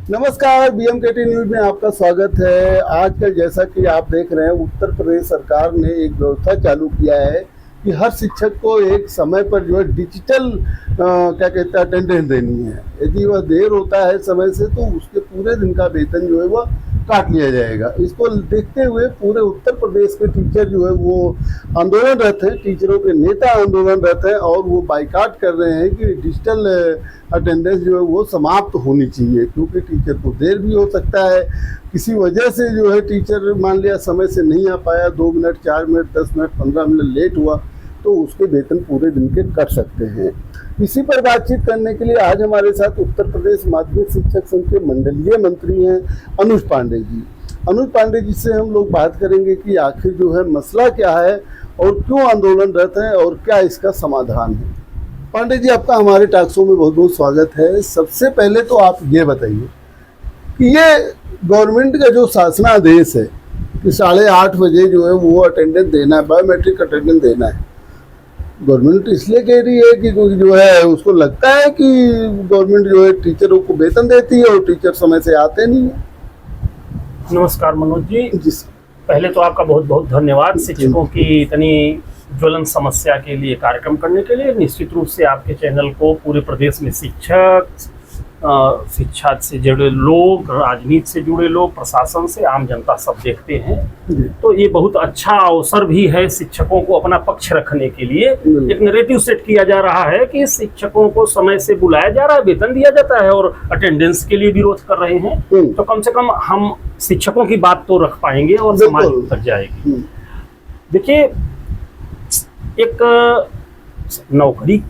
नमस्कार, बीएमकेटी न्यूज में आपका स्वागत है। आजकल जैसा कि आप देख रहे हैं, उत्तर प्रदेश सरकार ने एक व्यवस्था चालू किया है कि हर शिक्षक को एक समय पर जो है डिजिटल क्या कहते हैं अटेंडेंस देनी है। यदि वह देर होता है समय से तो उसके पूरे दिन का वेतन जो है वह काट लिया जाएगा। इसको देखते हुए पूरे उत्तर प्रदेश के टीचर जो है वो आंदोलनरत हैं, टीचरों के नेता आंदोलनरत हैं और वो बाइकाट कर रहे हैं कि डिजिटल अटेंडेंस जो है वो समाप्त होनी चाहिए, क्योंकि टीचर को देर भी हो सकता है। किसी वजह से जो है टीचर मान लिया समय से नहीं आ पाया, 2 minute 4 minute 10 minute 15 minute late हुआ तो उसके वेतन पूरे दिन के कट सकते हैं। इसी पर बातचीत करने के लिए आज हमारे साथ उत्तर प्रदेश माध्यमिक शिक्षक संघ के मंडलीय मंत्री हैं अनुज पांडे जी। अनुज पांडे जी से हम लोग बात करेंगे कि आखिर जो है मसला क्या है और क्यों आंदोलनरत है और क्या इसका समाधान है। पांडे जी, आपका हमारे टॉक शो में बहुत बहुत स्वागत है। सबसे पहले तो आप ये बताइए कि ये गवर्नमेंट का जो शासनादेश है कि 8:30 बजे जो है वो अटेंडेंस देना है, बायोमेट्रिक अटेंडेंस देना है, गवर्नमेंट इसलिए कह रही है कि जो है उसको लगता है कि गवर्नमेंट जो है टीचरों को वेतन देती है और टीचर समय से आते नहीं है। नमस्कार मनोज जी। पहले तो आपका बहुत बहुत धन्यवाद शिक्षकों की इतनी ज्वलन समस्या के लिए कार्यक्रम करने के लिए। निश्चित रूप से आपके चैनल को पूरे प्रदेश में शिक्षक, शिक्षा से जुड़े लोग, राजनीति से जुड़े लोग, प्रशासन से आम जनता सब देखते हैं। तो ये बहुत अच्छा अवसर भी है शिक्षकों को अपना पक्ष रखने के लिए। एक नैरेटिव सेट किया जा रहा है कि शिक्षकों को समय से बुलाया जा रहा है, वेतन दिया जाता है और अटेंडेंस के लिए विरोध कर रहे हैं। तो कम से कम हम शिक्षकों की बात तो रख पाएंगे और समाज तक जाएगी। देखिए, एक नौकरी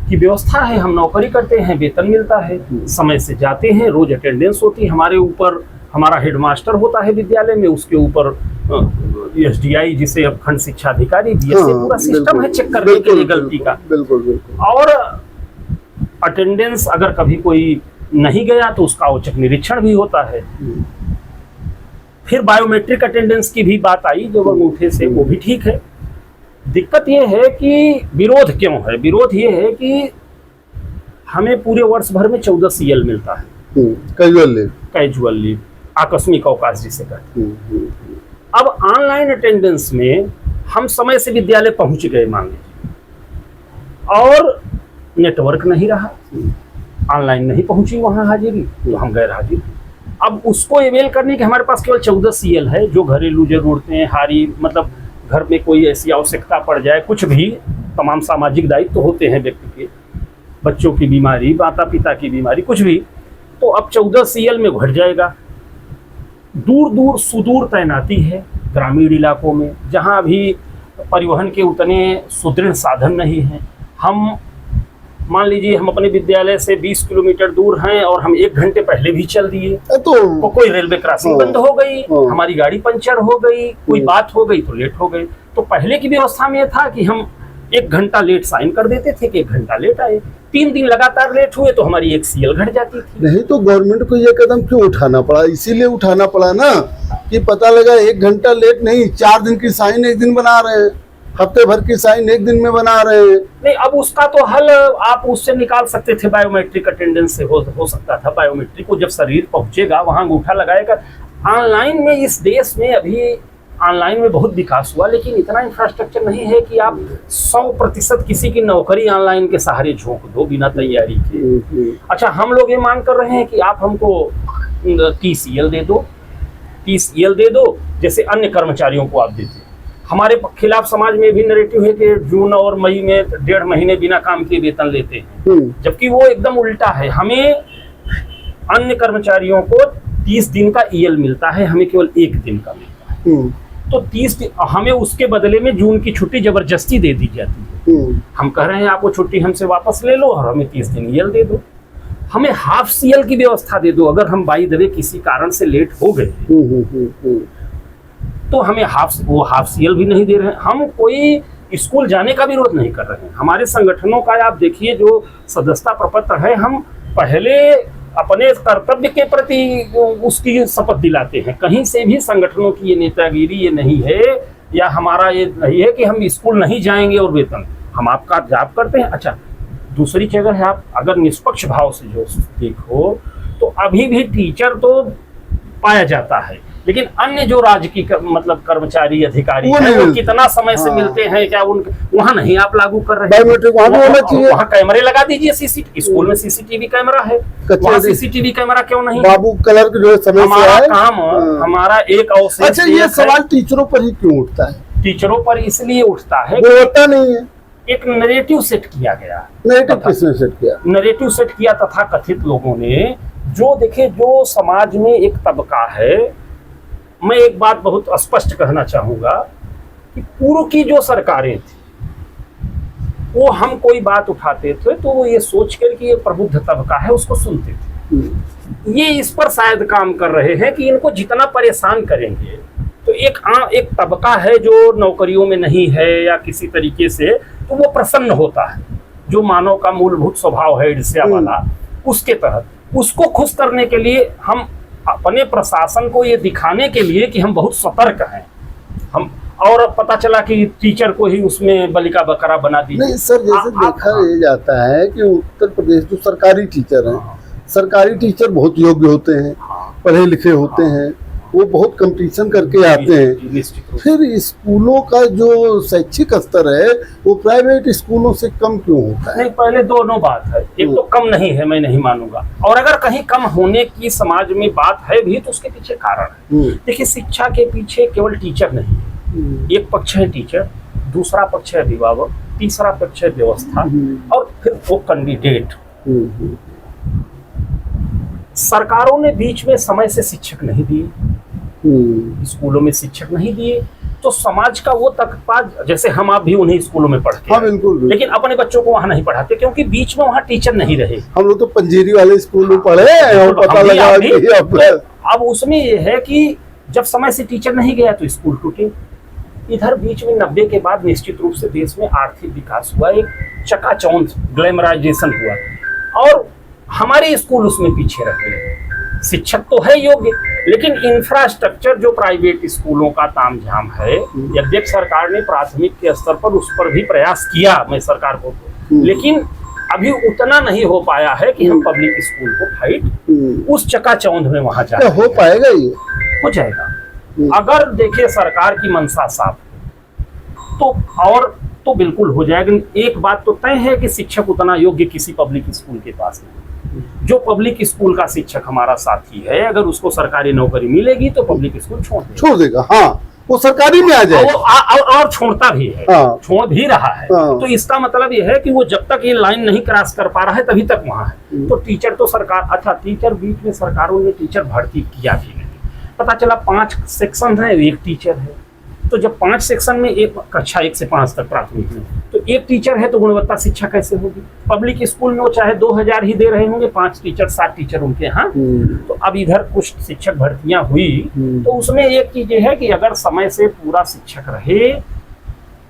की व्यवस्था है, हम नौकरी करते हैं, वेतन मिलता है, समय से जाते हैं, रोज अटेंडेंस होती है। हमारे ऊपर हमारा हेडमास्टर होता है विद्यालय में, उसके ऊपर एसडीआई जिसे अब खंड शिक्षा अधिकारी, बीएसए पूरा सिस्टम है चेक करने के लिए गलती का। और अटेंडेंस अगर कभी कोई नहीं गया तो उसका औचक निरीक्षण भी होता है। फिर बायोमेट्रिक अटेंडेंस की भी बात आई जो अंगूठे से, वो भी ठीक है। दिक्कत ये है कि विरोध क्यों है? विरोध ये है कि हमें पूरे वर्ष भर में 14 CL मिलता है, कैजुअल लीव, आकस्मिक अवकाश जिसे कहते हैं। अब ऑनलाइन अटेंडेंस में हम समय से विद्यालय पहुंच गए मान लीजिए और नेटवर्क नहीं रहा, ऑनलाइन नहीं पहुंची वहां हाजिरी, तो हम गैर हाजिर। अब उसको अवेल करने के हमारे पास केवल 14 CL है। जो घरेलू जरूरतें, हारी मतलब घर में कोई ऐसी आवश्यकता पड़ जाए, कुछ भी, तमाम सामाजिक दायित्व तो होते हैं व्यक्ति के, बच्चों की बीमारी, माता पिता की बीमारी, कुछ भी, तो अब 14 CL में घट जाएगा। दूर दूर सुदूर तैनाती है ग्रामीण इलाकों में, जहां अभी परिवहन के उतने सुदृढ़ साधन नहीं हैं। हम मान लीजिए हम अपने विद्यालय से 20 किलोमीटर दूर हैं और हम 1 घंटे पहले भी चल दिए तो कोई रेलवे क्रॉसिंग बंद हो गई, हमारी गाड़ी पंचर हो गई, कोई बात हो गई तो लेट हो गई। तो पहले की व्यवस्था में था कि हम 1 घंटा लेट साइन कर देते थे कि 1 घंटा लेट आए। 3 दिन लगातार लेट हुए तो हमारी 1 CL घट जाती थी। नहीं तो गवर्नमेंट को ये कदम क्यों उठाना पड़ा? इसीलिए उठाना पड़ा ना कि पता लगा 1 घंटा लेट नहीं, 4 दिन की साइन 1 दिन बना रहे हैं, हफ्ते भर की साइन 1 दिन में बना रहे हैं। नहीं, अब उसका तो हल आप उससे निकाल सकते थे, बायोमेट्रिक अटेंडेंस से हो सकता था। बायोमेट्रिक को जब शरीर पहुंचेगा वहां अंगूठा लगाएगा। ऑनलाइन में इस देश में अभी ऑनलाइन में बहुत विकास हुआ, लेकिन इतना इंफ्रास्ट्रक्चर नहीं है कि आप 100% किसी की नौकरी ऑनलाइन के सहारे झोंक दो बिना तैयारी के। अच्छा, हम लोग ये मांग कर रहे हैं कि आप हमको 30 CL दे दो, 30 CL दे दो जैसे अन्य कर्मचारियों को आप देते। हमारे खिलाफ समाज में भी नैरेटिव है कि जून और मई में 1.5 महीने बिना काम के वेतन लेते हैं, जबकि वो एकदम उल्टा है। हमें अन्य कर्मचारियों को 30 दिन का EL मिलता है, हमें केवल 1 दिन का मिलता है। तो 30 दिन हमें उसके बदले में जून की छुट्टी जबरदस्ती दे दी जाती है। हम कह रहे हैं आप वो छुट्टी हमसे वापस ले लो और हमें 30 दिन EL दे दो। हमें हाफ CL की व्यवस्था दे दो। अगर हम बाई द वे किसी कारण से लेट हो गए तो हमें हाफ CL भी नहीं दे रहे हैं। हम कोई स्कूल जाने का विरोध नहीं कर रहे हैं। हमारे संगठनों का आप देखिए जो सदस्यता प्रपत्र है, हम पहले अपने कर्तव्य के प्रति उसकी शपथ दिलाते हैं। कहीं से भी संगठनों की ये नेतागिरी ये नहीं है, या हमारा ये नहीं है कि हम स्कूल नहीं जाएंगे और वेतन, हम आपका जॉब करते हैं। अच्छा, दूसरी जगह है, आप अगर निष्पक्ष भाव से जो देखो तो अभी भी टीचर तो पाया जाता है, लेकिन अन्य जो राज्य की मतलब कर्मचारी अधिकारी वो हैं, नहीं वो मिलते। कितना समय से हाँ। मिलते हैं, क्या उन वहाँ नहीं आप लागू कर रहे हैं? बायोमेट्रिक वहाँ भी होना चाहिए। वहाँ कैमरे लगा दीजिए, सीसीटीवी स्कूल में सीसीटीवी कैमरा है, वहाँ सीसीटीवी कैमरा क्यों नहीं? बाबू कलर के जो है समय से हमारा आए। काम, हाँ। हमारा एक अवसर। अच्छा, ये सवाल टीचरों पर ही क्यों उठता है? टीचरों पर इसलिए उठता है वो कि होता नहीं है। एक नरेटिव सेट किया गया, नेगेटिव किसने सेट किया? नरेटिव सेट किया तथा कथित लोगों ने, जो देखे जो समाज में एक तबका है। मैं एक बात बहुत स्पष्ट कहना चाहूंगा कि पूर्व की जो सरकारें थी, वो हम कोई बात उठाते थे तो वो ये सोच कर कि ये प्रबुद्ध तबका है उसको सुनते थे। ये इस पर शायद काम कर रहे हैं कि इनको जितना परेशान करेंगे तो एक तबका है जो नौकरियों में नहीं है या किसी तरीके से, तो वो प्रसन्न होता है, जो मानव का मूलभूत स्वभाव है ईर्ष्या वाला, उसके तहत उसको खुश करने के लिए हम अपने प्रशासन को ये दिखाने के लिए कि हम बहुत सतर्क हैं हम, और पता चला कि टीचर को ही उसमें बलि का बकरा बना दिया। नहीं सर, जैसे देखा ये जाता है कि उत्तर प्रदेश जो सरकारी टीचर हैं, सरकारी टीचर बहुत योग्य होते हैं, पढ़े लिखे होते हैं, वो बहुत कंपटीशन करके आते हैं। फिर स्कूलों का जो शैक्षिक स्तर है वो प्राइवेट स्कूलों से कम क्यों होता है? नहीं, पहले दोनों बात है, एक तो कम नहीं है, मैं नहीं मानूंगा, और अगर कहीं कम होने की समाज में बात है भी तो उसके पीछे कारण है। देखिए, शिक्षा के पीछे केवल टीचर नहीं है, एक पक्ष है टीचर, दूसरा पक्ष है अभिभावक, तीसरा पक्ष है व्यवस्था, और फिर वो कैंडिडेट। सरकारों ने बीच में समय से शिक्षक नहीं दिए, स्कूलों में शिक्षक नहीं दिए, तो समाज का वो तबका, जैसे हम आप भी उन्हीं स्कूलों में पढ़ते हाँ, हैं, बिल्कुल। लेकिन अपने बच्चों को वहां नहीं पढ़ाते क्योंकि बीच में वहां टीचर नहीं रहे। हम लोग तो पंजीरी वाले स्कूल में पढ़े और पता लगा कि अब उसमें ये है कि जब समय से टीचर नहीं गया तो स्कूल टूटे। इधर बीच में 90 के बाद निश्चित रूप से देश में आर्थिक विकास हुआ, एक चकाचौंध ग्लैमराइजेशन हुआ, और हमारे स्कूल उसमें पीछे रह गए। शिक्षक तो है योग्य, लेकिन इंफ्रास्ट्रक्चर जो प्राइवेट स्कूलों का तामझाम है, यद्यपि सरकार ने प्राथमिक के स्तर पर उस पर भी प्रयास किया, मैं सरकार को, लेकिन अभी उतना नहीं हो पाया है कि हम पब्लिक स्कूल को फाइट उस चकाचौंध में वहां जाए। हो पाएगा, ये हो जाएगा अगर देखिए सरकार की मंशा साफ तो, और तो बिल्कुल हो जाएगा। एक बात तो तय है कि शिक्षक उतना योग्य किसी पब्लिक स्कूल के पास नहीं। जो पब्लिक स्कूल का शिक्षक हमारा साथी है, अगर उसको सरकारी नौकरी मिलेगी तो पब्लिक स्कूल छोड़ देगा। हाँ, वो सरकारी में आ जाएगा, और छोड़ता भी है। हाँ। छोड़ भी रहा है। हाँ। तो इसका मतलब यह है कि वो जब तक ये लाइन नहीं क्रॉस कर पा रहा है तभी तक वहां है। तो टीचर तो सरकार, अच्छा टीचर बीच में सरकारों ने टीचर भर्ती किया भी नहीं, पता चला 5 सेक्शन है, एक टीचर है। तो जब 5 सेक्शन में एक कक्षा 1 से 5 तक प्राथमिक में, तो एक टीचर है तो गुणवत्ता शिक्षा कैसे होगी? पब्लिक स्कूल में वो चाहे 2000 ही दे रहे होंगे, 5 टीचर 7 टीचर उनके यहाँ। तो अब इधर कुछ शिक्षक भर्तियां हुई, तो उसमें एक चीज ये है कि अगर समय से पूरा शिक्षक रहे,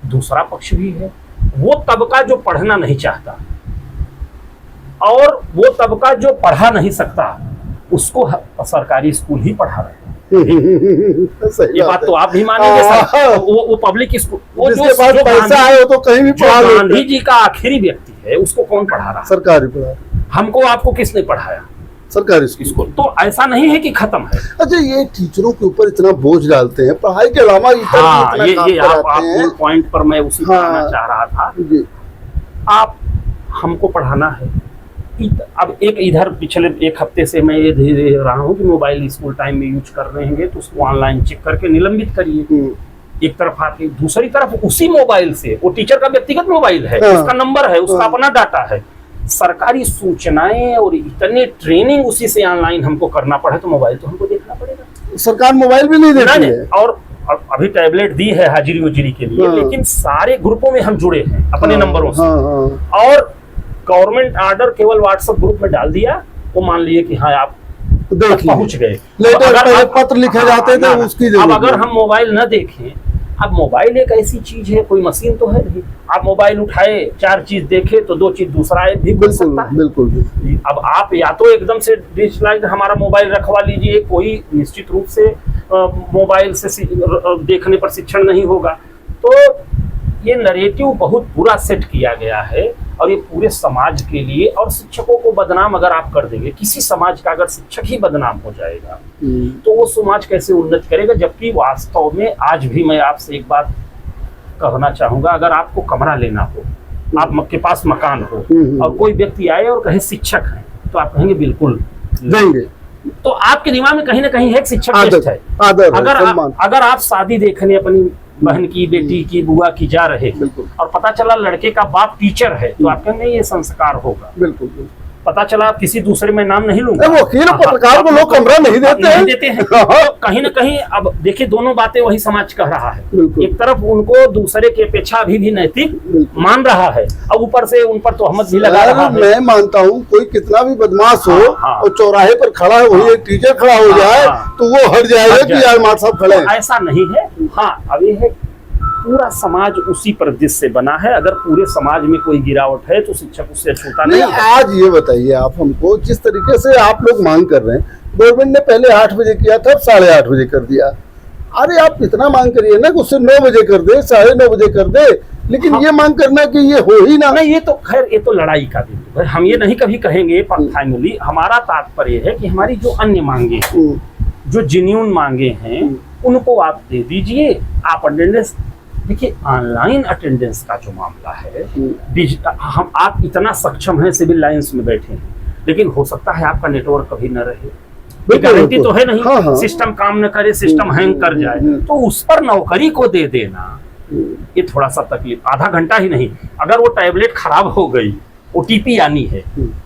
दूसरा पक्ष भी है, वो तबका जो पढ़ना नहीं चाहता और वो तबका जो पढ़ा नहीं सकता, उसको सरकारी स्कूल ही पढ़ा रहे हैं। ये बात तो आप भी मानेंगे सर। वो पब्लिक स्कूल, वो जो पैसा है वो तो कहीं भी पढ़ा लेते हैं। गांधी जी का आखिरी व्यक्ति है, उसको कौन पढ़ा रहा? सरकारी पढ़ा। हमको आपको किसने पढ़ाया? सरकारी स्कूल। तो ऐसा नहीं है कि खत्म है। अच्छा, ये टीचरों के ऊपर इतना बोझ डालते हैं, पढ़ाई के अलावा हाँ, ये आप पॉइंट पर मैं उसी कहना चाह रहा था। आप हमको पढ़ाना है। अब एक इधर पिछले 1 हफ्ते से मैं ये दे रहा हूँ कि मोबाइल स्कूल टाइम में यूज कर रहे हैं तो उसको ऑनलाइन चेक करके निलंबित करिए। एक तरफ आके दूसरी तरफ उसी मोबाइल से, वो टीचर का व्यक्तिगत मोबाइल है, उसका नंबर है, उसका अपना डाटा है, सरकारी सूचनाएं और इतने ट्रेनिंग उसी से ऑनलाइन हमको करना पड़े तो मोबाइल तो हमको देखना पड़ेगा। सरकार मोबाइल भी नहीं देती है। और अभी टैबलेट दी है हाजिरी उजिरी के लिए, लेकिन सारे ग्रुपों में हम जुड़े हैं अपने नंबरों से। और गवर्नमेंट ऑर्डर केवल व्हाट्सएप ग्रुप में डाल दिया तो मान लिए कि हाँ आप पहुंच गए। अगर पत्र लिखे जाते थे उसकी अब अगर हम मोबाइल न देखें, अब मोबाइल एक ऐसी चीज है, कोई मशीन तो है नहीं। आप मोबाइल उठाए, 4 चीज देखे तो 2 चीज दूसरा भी मिल सकता है। बिल्कुल। अब आप या तो एकदम से डिजिटलाइज हमारा मोबाइल रखवा लीजिए, कोई निश्चित रूप से मोबाइल से देखने पर शिक्षण नहीं होगा। तो ये नरेटिव बहुत बुरा सेट किया गया है। और ये पूरे समाज के लिए, और शिक्षकों को बदनाम अगर आप कर देंगे, किसी समाज का अगर शिक्षक ही बदनाम हो जाएगा तो वो समाज कैसे उन्नति करेगा। जबकि वास्तव में आज भी मैं आपसे एक बात कहना चाहूंगा, अगर आपको कमरा लेना हो, आपके पास मकान हो और कोई व्यक्ति आए और कहे शिक्षक है, तो आप कहेंगे बिल्कुल देंगे। तो आपके दिमाग में कहीं ना कहीं है शिक्षक बेस्ट है। अगर आप शादी देखने अपनी बहन की, बेटी की, बुआ की जा रहे हैं और पता चला लड़के का बाप टीचर है, तो आप कहेंगे ये संस्कार होगा। बिल्कुल। पता चला किसी दूसरे में नाम नहीं लूंगा, वकील पत्रकार को लोग कमरा नहीं देते हैं। तो कहीं ना कहीं अब देखिए दोनों बातें वही समाज कह रहा है। एक तरफ उनको दूसरे की अपेक्षा अभी भी नैतिक मान रहा है और ऊपर से उन पर तोहमत भी लगा रहा है। मैं मानता हूँ कोई कितना भी बदमाश हो और चौराहे पर खड़ा है, वही एक टीचर खड़ा हो जाए तो वो हट जाएगा कि यार मार साहब खड़े हैं। ऐसा नहीं है। हाँ, अब ये है पूरा समाज उसी परिदृश्य से बना है। अगर पूरे समाज में कोई गिरावट है तो शिक्षक उससे छूटा नहीं है। आज ये बताइए आप हमको, जिस तरीके से आप लोग मांग कर रहे हैं, गवर्नमेंट ने पहले 8 बजे किया था, अब 8:30 बजे कर दिया। अरे आप इतना मांग करिए ना कि उससे 9 बजे कर दे, 9:30 बजे कर दे, लेकिन ये मांग करना कि ये हो ही ना। नहीं, ये तो खैर ये तो लड़ाई का बिंदु है। हम ये नहीं कभी कहेंगे, पर फाइनली हमारा तात्पर्य है कि हमारी जो अन्य मांगे हैं, जो जेन्युइन मांगे हैं, उनको आप दे दीजिए। आप अटेंडेंस देखिए, ऑनलाइन अटेंडेंस का जो मामला है, हम आप इतना सक्षम हैं, सिविल लाइंस में बैठे हैं, लेकिन हो सकता है आपका नेटवर्क कभी न रहे, गारंटी तो है नहीं। हाँ। सिस्टम काम न करे, सिस्टम हैंग कर जाए, तो उस पर नौकरी को दे देना ये थोड़ा सा तकलीफ। आधा घंटा ही नहीं, अगर वो टैबलेट खराब हो गई, ओटीपी आनी है,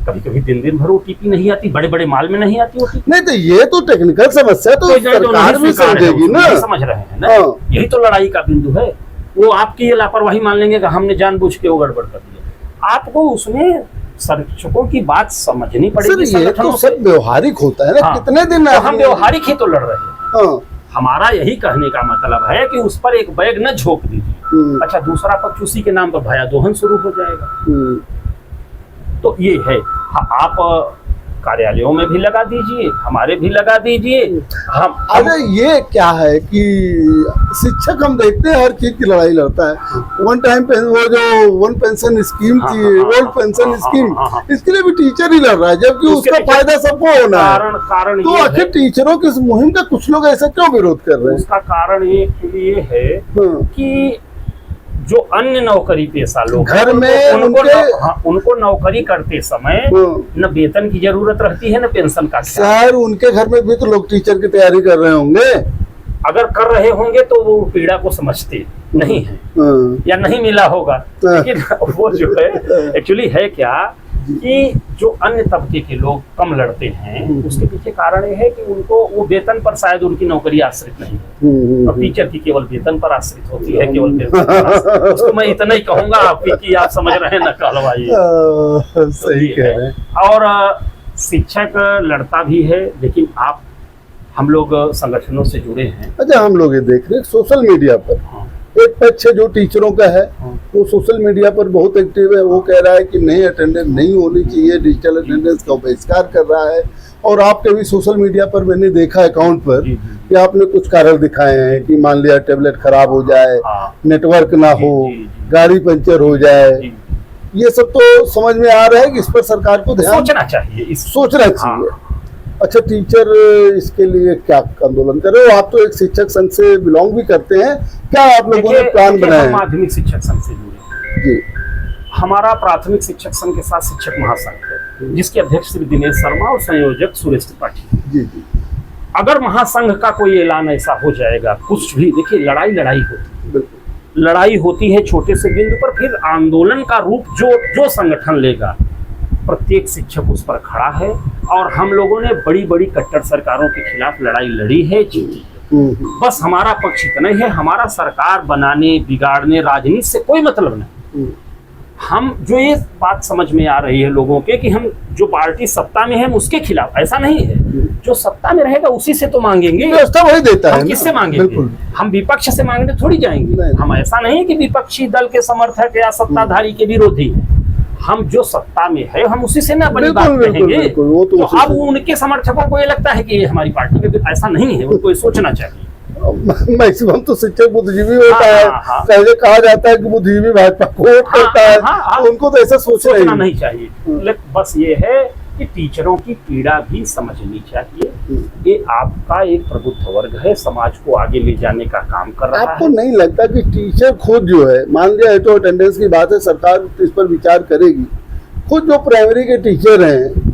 कभी कभी दिन भर ओटीपी नहीं आती, बड़े बड़े माल में नहीं आती ओटीपी। नहीं तो ये तो टेक्निकल समस्या तो सरकार भी समझेगी ना, समझ रहे हैं ना। यही तो लड़ाई का बिंदु है। वो आपकी ये लापरवाही मान लेंगे कि हमने जानबूझ के वो गड़बड़ कर दिया। आपको उसमें शिक्षकों की बात समझनी पड़ेगी। ये तो सब व्यवहारिक होता है ना। हाँ। कितने दिन तो हम व्यवहारिक ही तो लड़ रहे हैं। हाँ। हमारा यही कहने का मतलब है कि उस पर एक बैग न झोंक दीजिए। अच्छा, दूसरा पक्ष उसी के नाम पर भया दोहन शुरू हो जाएगा। तो ये है, आप कार्यालयों में भी लगा दीजिए, हमारे भी लगा दीजिए। अरे ये क्या है कि शिक्षक हम देखते हैं हर चीज की लड़ाई लड़ता है। वन टाइम वो जो वन पेंशन स्कीम थी, ओल्ड पेंशन स्कीम, इसके लिए भी टीचर ही लड़ रहा है, जबकि उसका फायदा सबको होना है। कारण तो आखिर टीचरों की इस मुहिम का कुछ लोग ऐसा क्यों विरोध कर रहे हैं? उसका कारण ये है कि जो अन्य नौकरी पेशा लोग घर में उनको नौकरी करते समय न वेतन की जरूरत रहती है, न पेंशन का। सर, उनके घर में भी तो लोग टीचर की तैयारी कर रहे होंगे। अगर कर रहे होंगे तो वो पीड़ा को समझते नहीं है या नहीं मिला होगा। लेकिन वो जो है एक्चुअली है क्या कि जो अन्य तबके के लोग कम लड़ते हैं, उसके पीछे कारण ये है कि उनको वो वेतन पर शायद उनकी नौकरी आश्रित नहीं है, और टीचर की केवल वेतन पर आश्रित होती है, केवल वेतन पर। उसको मैं इतना ही कहूंगा आपकी कि आप समझ रहे हैं, न कहलवाइए। सही कह रहे हैं। और शिक्षक लड़ता भी है, लेकिन हम लोग संगठनों से जुड़े हैं। अच्छा, हम लोग ये देख रहे हैं सोशल मीडिया पर एक पक्ष जो टीचरों का है, वो सोशल मीडिया पर बहुत एक्टिव है। वो कह रहा है कि नहीं, अटेंडेंस नहीं होनी चाहिए, डिजिटल अटेंडेंस का बहिष्कार कर रहा है। और आपके भी सोशल मीडिया पर मैंने देखा अकाउंट पर कि आपने कुछ कारण दिखाए हैं कि मान लिया टैबलेट खराब हो जाए, नेटवर्क ना हो, गाड़ी पंचर हो जाए, ये सब तो समझ में आ रहा है कि इस पर सरकार को ध्यान सोचना चाहिए। अच्छा, टीचर इसके लिए क्या आंदोलन कर रहे हो? आप तो एक शिक्षक संघ से बिलोंग भी करते हैं, क्या आप लोगों ने प्लान बनाया? माध्यमिक शिक्षक संघ से जुड़े जी। हमारा प्राथमिक शिक्षक संघ के साथ शिक्षक महासंघ है, जिसके अध्यक्ष श्री दिनेश शर्मा और संयोजक सुरेश त्रिपाठी जी। अगर महासंघ का कोई ऐलान ऐसा हो जाएगा, कुछ भी देखिए, लड़ाई होती है छोटे से बिंदु पर, फिर आंदोलन का रूप जो संगठन लेगा, प्रत्येक शिक्षक उस पर खड़ा है। और हम लोगों ने बड़ी बड़ी कट्टर सरकारों के खिलाफ लड़ाई लड़ी है, जीती है। बस हमारा पक्ष इतना ही है, हमारा सरकार बनाने, बिगाड़ने, राजनीति से कोई मतलब नहीं। हम जो ये बात समझ में आ रही है लोगों के कि हम जो पार्टी सत्ता में है उसके खिलाफ, ऐसा नहीं है। जो सत्ता में रहेगा उसी से तो मांगेंगे, व्यवस्था वही देता है। हम किससे मांगेंगे? हम विपक्ष से मांगने थोड़ी जाएंगे। हम ऐसा नहीं है कि विपक्षी दल के समर्थक या सत्ताधारी के विरोधी हैं। हम जो सत्ता में है हम उसी से ना अपनी बात कहेंगे। तो अब उनके समर्थकों को ये लगता है कि ये हमारी पार्टी के, ऐसा नहीं है। उनको ये सोचना चाहिए। मैक्सिमम तो शिक्षक बुद्धिजीवी होता है। पहले कहा जाता है कि बुद्धिजीवी भाजपा को वोट करता है, तो उनको तो ऐसा सोचना नहीं चाहिए। बस ये है कि टीचरों की पीड़ा भी समझनी चाहिए। ये आपका एक प्रबुद्ध वर्ग है, समाज को आगे ले जाने का काम कर रहा है। आपको नहीं लगता कि टीचर खुद जो है, मान लिया तो अटेंडेंस की बात है, सरकार इस पर विचार करेगी, खुद जो प्राइमरी के टीचर हैं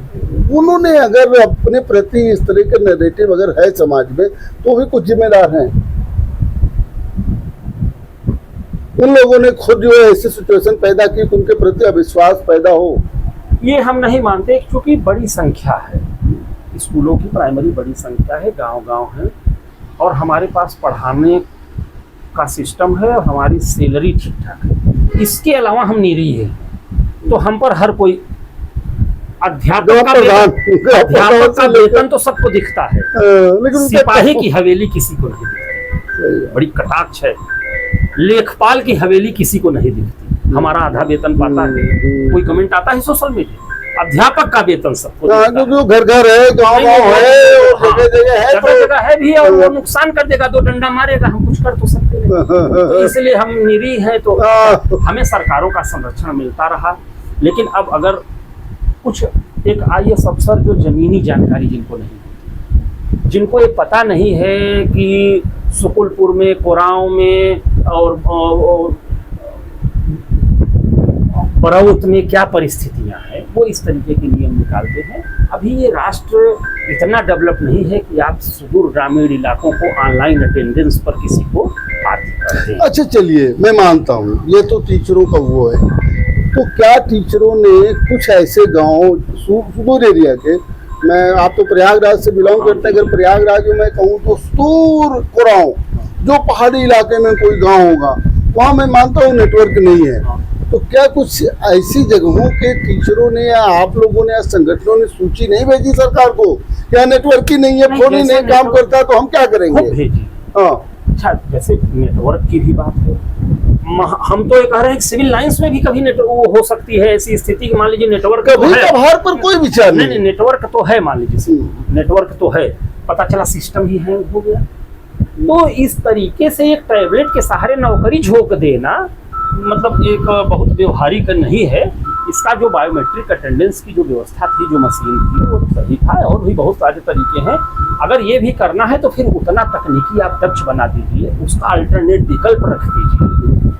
उन्होंने अगर अपने प्रति इस तरह का नैरेटिव अगर है समाज में, तो भी कुछ जिम्मेदार हैं। उन लोगों ने खुद जो है ऐसी सिचुएशन पैदा की कि उनके प्रति अविश्वास पैदा हो। ये हम नहीं मानते, क्योंकि बड़ी संख्या है स्कूलों की, प्राइमरी बड़ी संख्या है, गांव-गांव है, और हमारे पास पढ़ाने का सिस्टम है और हमारी सैलरी ठीक ठाक है। इसके अलावा हम निरीह हैं, तो हम पर हर कोई अध्यापक का वेतन तो सबको दिखता है, लेकिन सिपाही की हवेली किसी को नहीं दिखती। बड़ी कटाक्ष है, लेखपाल की हवेली किसी को नहीं दिखती। हमारा आधा वेतन पाता है, कोई कमेंट आता है सोशल मीडिया, अध्यापक का वेतन सबको क्योंकि वो घर है, गाँव-गाँव है, जगह है भी, और वो नुकसान कर देगा, 2 डंडा मारेगा, हम कुछ कर तो सकते नहीं। तो इसलिए हम निरीह हैं, तो हमें सरकारों का संरक्षण मिलता रहा। लेकिन अब अगर कुछ एक IAS अफसर जो जमीनी जानकारी जिनको नहीं, जिनको ये पता नहीं है कि सुकुलपुर में, कोरांव में और बरौत में क्या परिस्थितियां हैं, वो इस तरीके के नियम निकालते हैं। अभी ये राष्ट्र इतना डेवलप नहीं है कि आप सुदूर ग्रामीण इलाकों को ऑनलाइन अटेंडेंस पर किसी को आदि कर दें। अच्छा चलिए, मैं मानता हूँ ये तो टीचरों का वो है, तो क्या टीचरों ने कुछ ऐसे गांव सुदूर एरिया के, मैं आप तो प्रयागराज से बिलोंग करते हैं, अगर प्रयागराज में मैं कहूँ तो सुदूर कोरांव जो पहाड़ी इलाके में कोई गांव होगा, वहाँ मैं मानता हूँ नेटवर्क नहीं है, तो क्या कुछ ऐसी जगहों के टीचरों ने या आप लोगों ने या संगठनों ने सूची नहीं भेजी सरकार को, क्या नेटवर्क ही नहीं है, फोन ही नहीं काम करता, तो हम क्या करेंगे? हाँ, अच्छा, जैसे नेटवर्क की भी बात है, हम तो ये कह रहे हैं कि सिविल लाइंस में भी कभी वो हो सकती है ऐसी स्थिति कि मान लीजिए नेटवर्क कभी कभार पर कोई विचार नहीं, नेटवर्क तो है, मान लीजिए नेटवर्क तो है, पता चला सिस्टम ही हैंग हो गया। तो इस तरीके से एक टैबलेट के सहारे नौकरी झोंक देना मतलब एक बहुत व्यवहारिक नहीं है। इसका जो बायोमेट्रिक अटेंडेंस की जो व्यवस्था थी, जो मशीन थी, वो सही था, और भी बहुत सारे तरीके हैं। अगर ये भी करना है तो फिर उतना तकनीकी आप दक्ष बना दीजिए, उसका अल्टरनेट विकल्प रख दीजिए,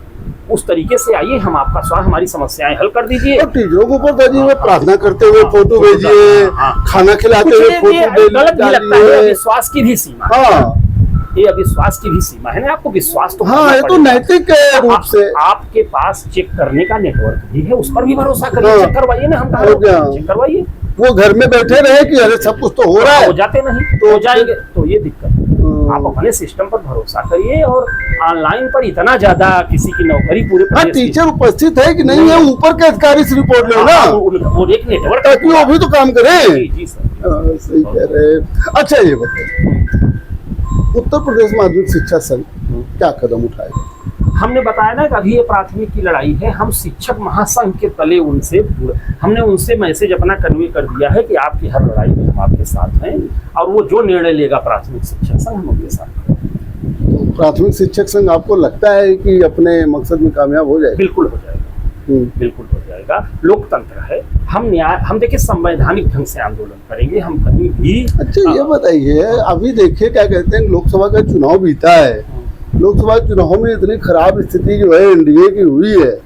उस तरीके से आइए, हम आपका स्वास्थ्य, हमारी समस्याएं हल कर दीजिए। और टीचरों को ऊपर दीजिए, प्रार्थना करते हुए फोटो भेजिए, खाना खिलाते हुए फोटो गलत भी लगता है, विश्वास की भी सीमा है। हाँ, ये अविश्वास की भी सीमा है ना, आपको विश्वास तो हाँ, ये तो नैतिक रूप से आपके पास चेक करने का नेटवर्क भी है, उस पर भी भरोसा करिए, चेक करवाइए ना, हम चेक करवाइए। वो घर में बैठे रहे कि अरे सब कुछ तो हो रहा है, हो जाते नहीं तो हो जाएंगे, तो ये दिक्कत है। आप अपने सिस्टम पर भरोसा करिए, और ऑनलाइन पर इतना ज्यादा किसी की नौकरी पूरे टीचर उपस्थित है कि नहीं है, ऊपर के अधिकारी से रिपोर्ट लो ना, वो एक नेटवर्क ताकि वो भी तो काम करे। जी सर, सही कह रहे हैं। अच्छा ये बताइए, उत्तर प्रदेश माध्यमिक शिक्षा संघ क्या कदम उठाएगा? हमने बताया ना कि अभी ये प्राथमिक की लड़ाई है, हम शिक्षक महासंघ के तले हमने उनसे मैसेज अपना कन्वे कर दिया है कि आपकी हर लड़ाई में हम आपके साथ हैं, और वो जो निर्णय लेगा प्राथमिक शिक्षक संघ, हम उनके साथ हैं। प्राथमिक शिक्षक संघ आपको लगता है कि अपने मकसद में कामयाब हो जाएगा? बिल्कुल हो जाएगा, बिल्कुल हो जाएगा। लोकतंत्र है, हम देखिए संवैधानिक ढंग से आंदोलन करेंगे, हम कहीं भी। अच्छा ये बताइए, अभी देखिए क्या कहते हैं, लोकसभा का चुनाव बीता है, लोकसभा चुनाव में इतनी खराब स्थिति जो है एनडीए की हुई है,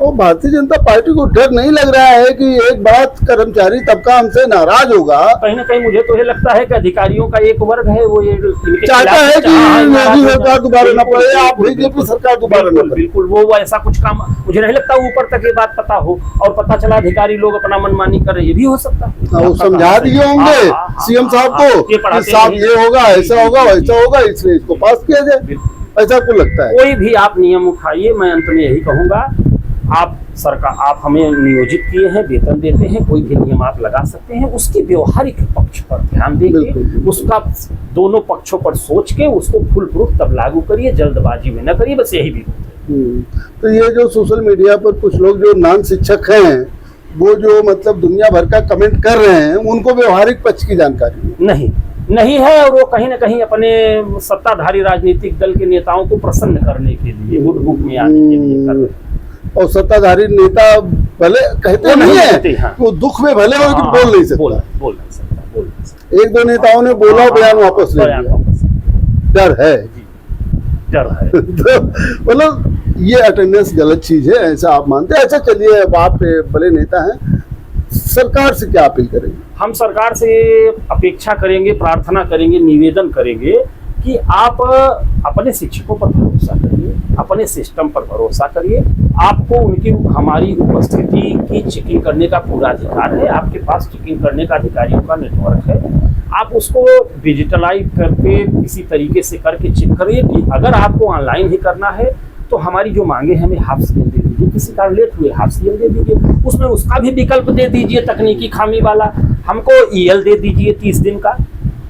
और भारतीय जनता पार्टी को डर नहीं लग रहा है कि एक बड़ा कर्मचारी तबका हमसे नाराज होगा? कहीं ना कहीं मुझे तो ये लगता है कि अधिकारियों का एक वर्ग है, वो ये चाहता है कि योगी सरकार दोबारा न पड़े, आप बीजेपी सरकार दोबारा न पड़े। बिल्कुल, वो ऐसा कुछ काम मुझे नहीं लगता ऊपर तक ये बात पता हो, और पता चला अधिकारी लोग अपना मनमानी कर रहे, ये भी हो सकता है। वो समझा दिए होंगे सीएम साहब को, साहब ये होगा, ऐसा होगा, वैसा होगा, इसलिए इसको पास किया जाए, ऐसा आपको लगता है? कोई भी आप नियम उठाइए, मैं अंत में यही कहूंगा, आप सरकार, आप हमें नियोजित किए हैं, वेतन देते हैं, कोई भी नियम आप लगा सकते हैं, उसकी व्यवहारिक पक्ष पर ध्यान देंगे, उसका दोनों पक्षों पर सोच के उसको फुल प्रूफ तब लागू करिए, जल्दबाजी में न करिए, बस यही भी। तो ये जो सोशल मीडिया पर कुछ लोग जो नॉन शिक्षक हैं, वो जो मतलब दुनिया भर का कमेंट कर रहे हैं, उनको व्यवहारिक पक्ष की जानकारी नहीं है, और वो कहीं ना कहीं अपने सत्ताधारी राजनीतिक दल के नेताओं को प्रसन्न करने के लिए, गुड बुक में आने के लिए कर रहे हैं। और सत्ताधारी नेता भले कहते नहीं है, हाँ। वो दुख में भले हो लेकिन हाँ, बोल नहीं सकता। बोल नहीं सकता। एक दो नेताओं ने बोला, बयान वापस ले लिया। डर है डर है। तो मतलब ये अटेंडेंस गलत चीज है, ऐसा आप मानते हैं? अच्छा चलिए, अब आप बड़े नेता हैं, सरकार से क्या अपील करेंगे? हम सरकार से अपेक्षा करेंगे, प्रार्थना करेंगे, निवेदन करेंगे कि आप अपने शिक्षकों पर भरोसा करिए, अपने सिस्टम पर भरोसा करिए। आपको उनकी हमारी उपस्थिति की चेकिंग करने का पूरा अधिकार है। आपके पास चेकिंग करने का अधिकारियों का नेटवर्क है। आप उसको डिजिटलाइज करके किसी तरीके से करके चेक करिए कि अगर आपको ऑनलाइन ही करना है तो हमारी जो मांगे हैं हमें हाफ सीएल दे दीजिए, किसी कारण लेट हुए हाफ सीएल दे दीजिए, उसमें उसका भी विकल्प दे दीजिए तकनीकी खामी वाला। हमको ईएल दे दीजिए 30 दिन का,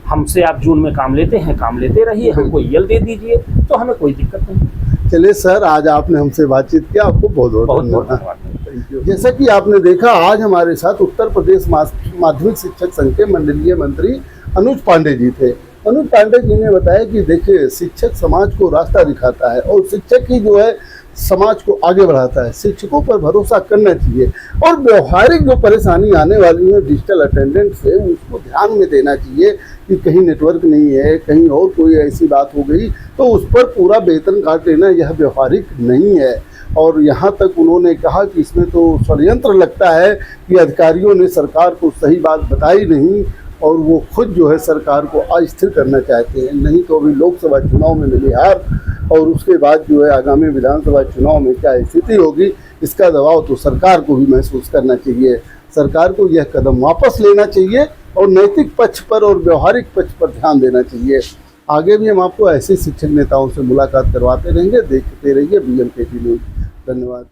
हमसे आप जून में काम लेते हैं, काम लेते रहिए, हमको ईएल दे दीजिए, तो हमें कोई दिक्कत नहीं। चलिए सर, आज आपने हमसे बातचीत किया, आपको बहुत बहुत धन्यवाद। जैसा कि आपने देखा, आज हमारे साथ उत्तर प्रदेश माध्यमिक शिक्षक संघ के मंडलीय मंत्री अनुज पांडे जी थे। अनुज पांडे जी ने बताया कि देखिए, शिक्षक समाज को रास्ता दिखाता है और शिक्षक ही जो है समाज को आगे बढ़ाता है। शिक्षकों पर भरोसा करना चाहिए और व्यवहारिक जो परेशानी आने वाली है डिजिटल अटेंडेंस से, उसको ध्यान में देना चाहिए कि कहीं नेटवर्क नहीं है, कहीं और कोई ऐसी बात हो गई तो उस पर पूरा वेतन काट लेना, यह व्यवहारिक नहीं है। और यहाँ तक उन्होंने कहा कि इसमें तो षड्यंत्र लगता है कि अधिकारियों ने सरकार को सही बात बताई नहीं और वो खुद जो है सरकार को अस्थिर करना चाहते हैं। नहीं तो अभी लोकसभा चुनाव में मिली हार और उसके बाद जो है आगामी विधानसभा चुनाव में क्या स्थिति होगी, इसका दबाव तो सरकार को भी महसूस करना चाहिए। सरकार को यह कदम वापस लेना चाहिए और नैतिक पक्ष पर और व्यवहारिक पक्ष पर ध्यान देना चाहिए। आगे भी हम आपको ऐसे शिक्षक नेताओं से मुलाकात करवाते रहेंगे। देखते रहिए BMKT न्यूज़। धन्यवाद।